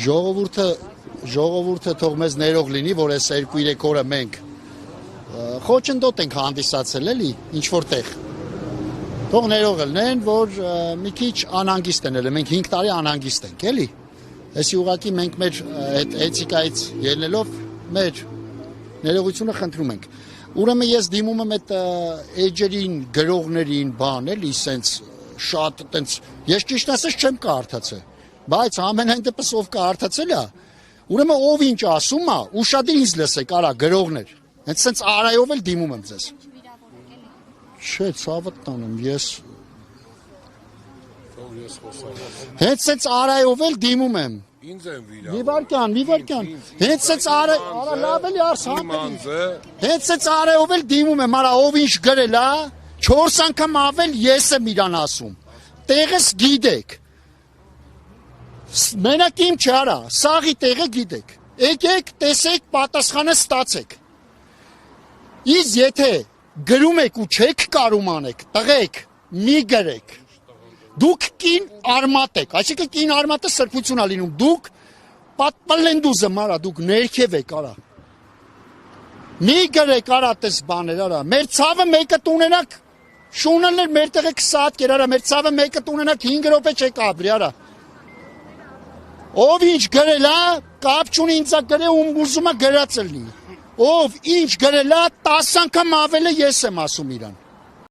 ժողովուրդը թող մեզ ներող լինի, որ այս 2-3 օրը մենք խոչընդոտ ենք հանդիսացել, էլի, ինչ-որ տեղ։ Թող ներող լինեն, որ մի քիչ անհանգիստ են ելել, մենք 5 տարի անհանգիստ ենք, էլի։ Այսի ուղղակի մենք մեր էթիկայից ելնելով մեր ներողությունը խնդրում ենք։ Ուրեմն ես դիմում եմ այդ էջերին, գրողներին, բան, էլի, սենց շատ տենց, ես ճիշտ ասած չեմ կարդացել, բայց ամենայն դեպս ով կարդացել է, ուրեմն ով ինչ ասում է, ուշադիր ինձ լսեք, արա գրողներ, հենց սենց արայով էլ դիմում եմ ձեզ։ Չէ, ցավը տանեմ, ես հենց սենց արայով էլ դիմում եմ։ Ինձ եմ Մի վարքյան, հենց սենց արա լավ էլի արս համպետի, հենց սենց արայով էլ դիմում եմ, արա ով ինչ գրել է, 4 անգամ ավել ես եմ իրան ասում, տեղս գիտեք, մենակ իմ չէ արա, սաղի տեղը գիտեք, եկեք, տեսեք, պատասխանը ստացեք, Իս եթե գրում եք ու չեք կարում անեք, տղեք, մի գրեք, դուք կին արմատ եք, այսինքն կին արմատը սրբություն է լինում, դուք պատպլենդուզը մարա, դուք ներքև եք արա, մի գրեք արա տես բաներ արա, մեր ցավը մեկը տունենակ, շունելներ մեր տեղը 20 կեր արա, մեր ցավը մեկը տունենակ 5 րոպե չեք ապրի արա, ով ինչ գրել է, կապ չունի ինձ գրե ում ուզում է գրած լինի, ով ինչ գրել է 10 անգամ ավել է ես եմ ասում իրան,